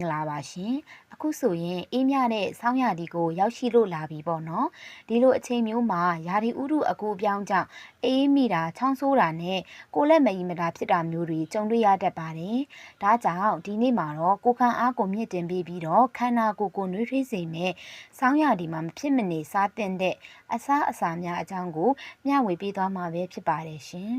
မင်္ဂလာပါရှင်အခုဆိုရင်အေးမြတဲ့ဆောင်းရာသီကိုရောက်ရှိလို့လာပြီပေါ့နော်ဒီလိုအချိန်မျိုးမှာရာသီဥတုအကူအပြောင်းကြောင့်အေးမိတာချောင်းဆိုးတာနဲ့ကိုယ်လက်မအီမတာဖြစ်တာမျိုးတွေကြုံတွေ့ရတတ်ပါတယ်ဒါကြောင့်ဒီနေ့မှာတော့ကိုယ်ခံအားကိုမြင့်တင်ပေးပြီးတော့ခန္ဓာကိုယ်ကိုနှွေးထွေးစေမယ့်ဆောင်းရာသီမှာမဖြစ်မနေစားသင့်တဲ့အစားအစာများအကြောင်းကိုမျှဝေပေးသွားမှာပဲဖြစ်ပါတယ်ရှင်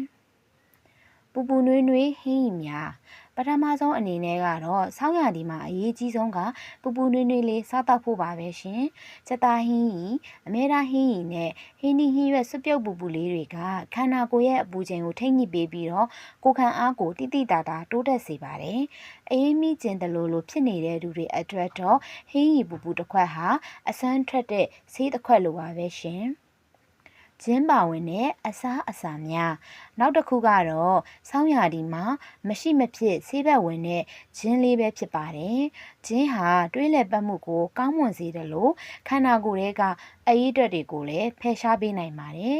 ပူပူနွေးနွေးဟင်းရီများပထမဆုံးအနေနဲ့ကတော့ဆောင်းရာသီမှာအရေးကြီးဆုံးကပူပူနွေးနွေးလေးစားတောက်ဖို့ပါပဲရှင်။ချက်သားဟင်းရီအမဲသားဟင်းရီနဲ့ဟင်းဒီဟင်းရွက်စွပ်ပြုတ်ပူပူလေးတွေကခန္ဓာကိုယ်ရဲ့အပူချိန်ကိုထိန်းညှိပေးပြီးတော့ကိုယ်ခံအားကိုတိတိတာတာတိုးတက်စေပါတယ်။အေးမိကျင်တယ်လို့ဖြစ်နေတဲ့လူတွေအတွက်တော့ဟင်းရီပူပူတစ်ခွက်ဟာအဆန်းထွက်တဲ့ဆေးတစ်ခွက်လိုပါပဲရှင်။ဂျင်းပါဝင်တဲ့အစားအစာများနောက်တစ်ခုကတော့ဆောင်းရာသီမှာမရှိမဖြစ်ဆေးဘက်ဝင်တဲ့ဂျင်းလေးပဲဖြစ်ပါတယ်ဂျင်းဟာတွေးလည်ပတ်မှုကိုကောင်းမွန်စေတယ်လို့ခန္ဓာကိုယ်ရဲ့ကအရေးအတွက်တွေကိုလည်းဖယ်ရှားပေးနိုင်ပါတယ်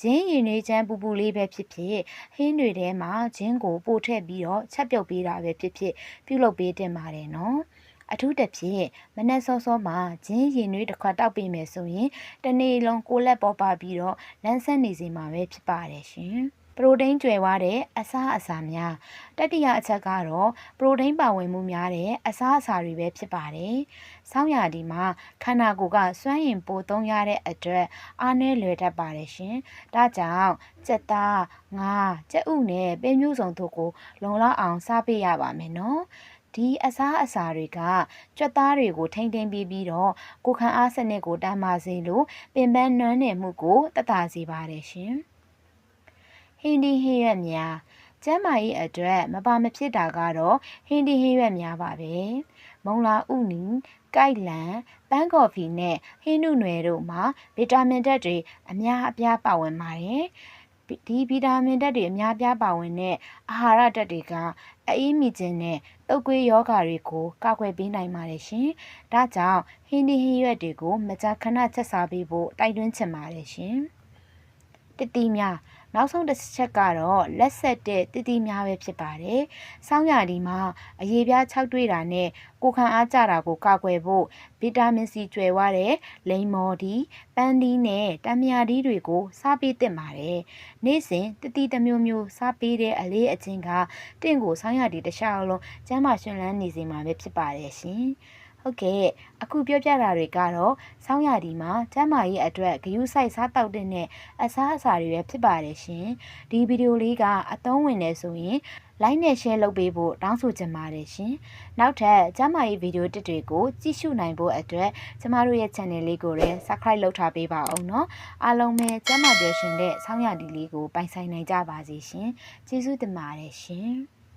ဂျင်းရည်နှွေးချမ်းပူပူလေးပဲဖြစ်ဖြစ်ဟင်းတွေထဲမှာဂျင်းကိုပို့ထည့်ပြီးတော့ချက်ပြုတ်ပေးတာပဲဖြစ်ဖြစ်ပြုလုပ်ပေးတင်ပါတယ်နော်အထူးသဖြင့်မနက်စောစောမှာဂျင်းရည်နွေးတစ်ခွက်တောက်ပေးမယ်ဆိုရင်တနေ့လုံးကိုယ်လက်ပေါ်ပါပြီးတော့လန်းဆန်းနေစေမှာပဲဖြစ်ပါတယ်ရှင်ပရိုတိန်းကျွယ်ဝတဲ့အစားအစာများတတိယအချက်ကတော့ပရိုတိန်းပါဝင်မှုများတဲ့အစားအစာတွေပဲဖြစ်ပါတယ်။ဆောင်းရာသီမှာခန္ဓာကိုယ်ကစွမ်းရည်ပိုသုံးရတဲ့အတွက်အားနည်းလွယ်တတ်ပါတယ်ရှင်။ဒါကြောင့်ကြက်သား၊ငါး၊ကြက်ဥနဲ့ပဲမျိုးစုံတို့ကိုလုံလောက်အောင်စားပေးရပါမယ်နော်။ဒီအစားအစာတွေကကြွက်သားတွေကိုထိမ့်သိမ်းပြီးတော့ကိုယ်ခံအားစနစ်ကိုတမ်းမာစေလို့ပင်ပန်းနွမ်းနယ်မှုကိုသက်သာစေပါတယ်ရှင်ဟင်းဒီဟင်းရွက်များကျန်းမာရေးအတွက်မပါမဖြစ်တာကတော့ဟင်းဒီဟင်းရွက်များပါပဲမုံလာဥနီကိုက်လံပန်းကော်ဖီနဲ့ဟင်းနုနွယ်တို့မှာဗီတာမင်ဓာတ်တွေအများအပြားပါဝင်ပါတယ်ဒီဗီတာမင်ဓာတ်တွေအများပြားပါဝင်တဲ့အာဟာရဓာတ်တွေကအေးမိခြင်းနဲ့တုပ်ကွေးယောဂါတွေကိုကာကွယ်ပေးနိုင်ပါတယ်ရှင်။ဒါကြောင့်ဟင်းဒီဟင်းရွက်တွေကိုမကြာခဏချက်စားပေးဖို့တိုက်တွန်းချင်ပါတယ်ရှင်။တတိများနောက်ဆုံးတစ်ချက်ကတော့လက်ဆက်တဲ့တတိများပဲဖြစ်ပါတယ်။ဆောင်းရာသီမှာအရေပြားခြောက်တွေ့တာနဲ့ကိုယ်ခံအားကျတာကိုကာကွယ်ဖို့ဗီတာမင်စီကျွယ်ဝတဲ့လိမ္မော်ဒီပန်းဒီနဲ့တံမြာဒီတွေကိုစားပေးသင့်ပါတယ်။နေ့စဉ်တတိတစ်မျိုးမျိုးစားပေးတဲ့အလေးအချင်းကတင့်ကိုဆောင်းရာသီတစ်ခြားလုံးကျန်းမာရှင်လန်းနေစေမှာပဲဖြစ်ပါတယ်ရှင်။ဟုတ်ကဲ့အခုပြောပြတာတွေကတော့ဆောင်းရာသီမှာကျန်းမာရေးအတွက်ဂရုစိုက်စားတောက်တဲ့အစားအစာတွေပဲဖြစ်ပါတယ်ရှင်ဒီဗီဒီယိုလေးကအသုံးဝင်နေဆိုရင် like နဲ့ share လုပ်ပေးဖို့တောင်းဆိုချင်ပါတယ်ရှင်နောက်ထပ်ကျန်းမာရေးဗီဒီယိုတစ်တွေကိုကြည့်ရှုနိုင်ဖို့အတွက်ကျမတို့ရဲ့ channel လေးကိုလည်း subscribe လုပ်ထားပေးပါအောင်နော်အားလုံးပဲကျန်းမာပျော်ရွှင်တဲ့ဆောင်းရာသီလေးကိုပိုင်ဆိုင်နိုင်ကြပါစေရှင်ကျေးဇူးတင်ပါတယ်ရှင်